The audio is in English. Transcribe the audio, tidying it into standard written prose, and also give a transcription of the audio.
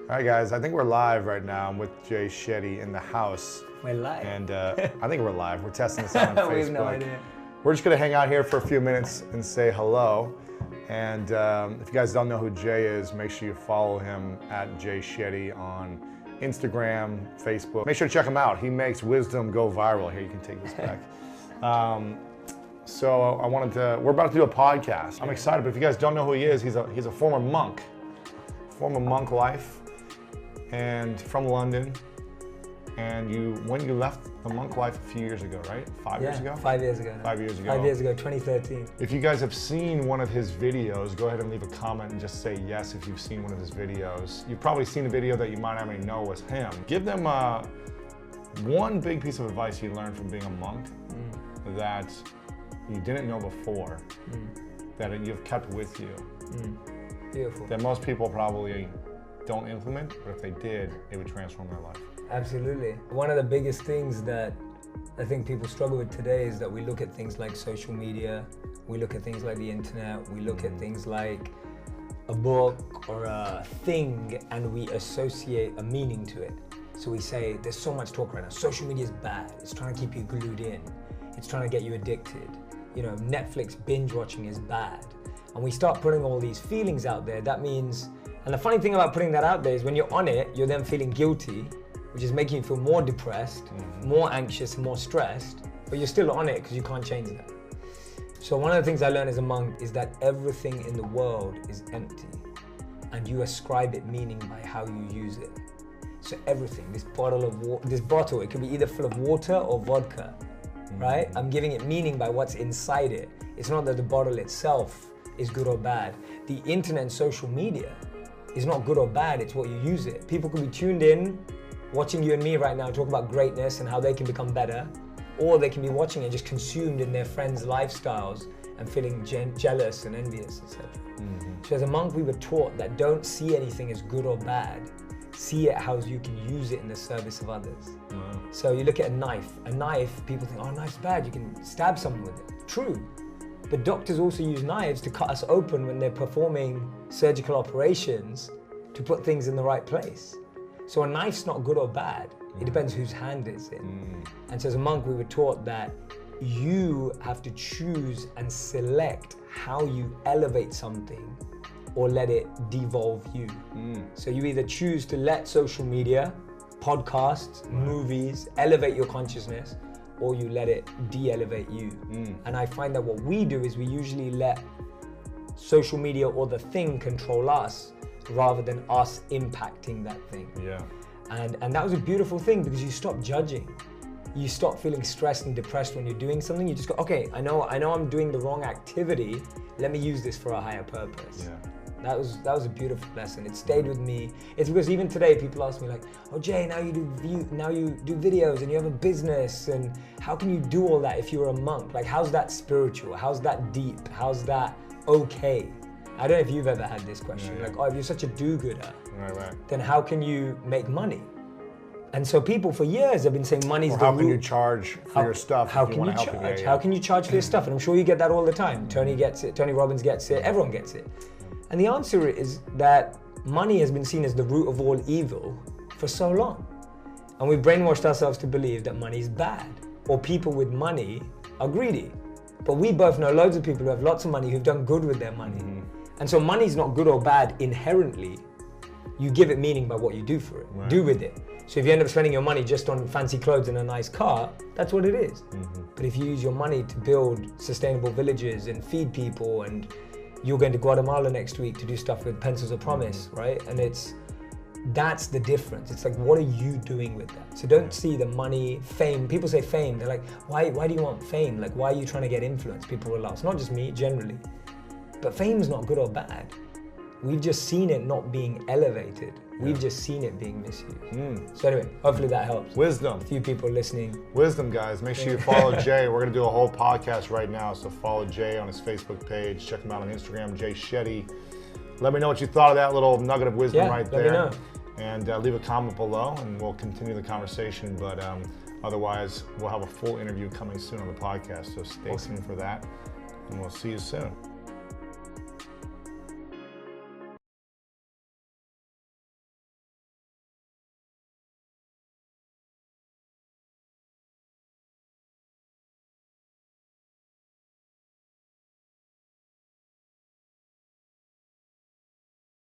All right, guys, I think we're live right now. I'm with Jay Shetty in the house. We're live. And I think we're live. We're testing this out on Facebook. We have no idea. We're just gonna hang out here for a few minutes and say hello. And if you guys don't know who Jay is, make sure you follow him at Jay Shetty on Instagram, Facebook. Make sure to check him out. He makes wisdom go viral. Here, you can take this back. So we're about to do a podcast. I'm excited, but if you guys don't know who he is, he's a former monk life, and from London. And when you left the monk life a few years ago, right? 5 years ago? 5 years ago. 5 years ago. 5 years ago, 2013. If you guys have seen one of his videos, go ahead and leave a comment and just say yes if you've seen one of his videos. You've probably seen a video that you might not even know was him. Give them one big piece of advice you learned from being a monk that you didn't know before, that you've kept with you. Beautiful. That most people probably don't implement, but if they did, it would transform their life. Absolutely. One of the biggest things that I think people struggle with today is that we look at things like social media, we look at things like the internet, we look at things like a book or a thing, and we associate a meaning to it. So we say, there's so much talk right now. Social media is bad. It's trying to keep you glued in. It's trying to get you addicted. You know, Netflix binge watching is bad. And we start putting all these feelings out there. That means, and the funny thing about putting that out there is when you're on it, you're then feeling guilty, which is making you feel more depressed, more anxious, more stressed, but you're still on it because you can't change that. So one of the things I learned as a monk is that everything in the world is empty, and you ascribe it meaning by how you use it. So everything, this bottle, it could be either full of water or vodka, right? I'm giving it meaning by what's inside it. It's not that the bottle itself is good or bad. The internet and social media is not good or bad, it's what you use it. People could be tuned in, watching you and me right now talk about greatness and how they can become better, or they can be watching it just consumed in their friends' lifestyles and feeling jealous and envious, etc. So as a monk, we were taught that don't see anything as good or bad, see it how you can use it in the service of others. So you look at a knife, people think, oh, knife's bad, you can stab someone with it. True, but doctors also use knives to cut us open when they're performing surgical operations to put things in the right place. So a knife's not good or bad, it depends whose hand it's in. And so as a monk, we were taught that you have to choose and select how you elevate something or let it devolve you. So you either choose to let social media, podcasts, movies, elevate your consciousness, or you let it de-elevate you. And I find that what we do is we usually let social media or the thing control us rather than us impacting that thing. And that was a beautiful thing because you stop judging. You stop feeling stressed and depressed when you're doing something. You just go, okay, I know I'm doing the wrong activity. Let me use this for a higher purpose. That was a beautiful lesson. It stayed with me. It's because even today people ask me like, oh Jay, now you do videos and you have a business, and how can you do all that if you're a monk? Like, how's that spiritual? How's that deep? How's that okay? I don't know if you've ever had this question. Like, oh, if you're such a do-gooder, then how can you make money? And so people for years have been saying money's the root. How can you charge for your stuff? How can you charge? How can you charge for your stuff? And I'm sure you get that all the time. Tony gets it, Tony Robbins gets it, everyone gets it. And the answer is that money has been seen as the root of all evil for so long. And we've brainwashed ourselves to believe that money is bad, or people with money are greedy. But we both know loads of people who have lots of money who've done good with their money. And so money's not good or bad inherently. You give it meaning by what you do for it, do with it. So if you end up spending your money just on fancy clothes and a nice car, that's what it is. But if you use your money to build sustainable villages and feed people, and you're going to Guatemala next week to do stuff with Pencils of Promise, right? And that's the difference. It's like, what are you doing with that? So don't see the money, fame. People say fame. They're like, why do you want fame? Like, why are you trying to get influence? People will ask. Not just me, generally. But fame's not good or bad. We've just seen it not being elevated. We've just seen it being misused. So anyway, hopefully that helps. Wisdom. A few people listening. Wisdom, guys. Make sure you follow Jay. We're going to do a whole podcast right now, so follow Jay on his Facebook page. Check him out on Instagram, Jay Shetty. Let me know what you thought of that little nugget of wisdom right there. Let me know. And leave a comment below, and we'll continue the conversation. But otherwise, we'll have a full interview coming soon on the podcast, so stay tuned for that, and we'll see you soon.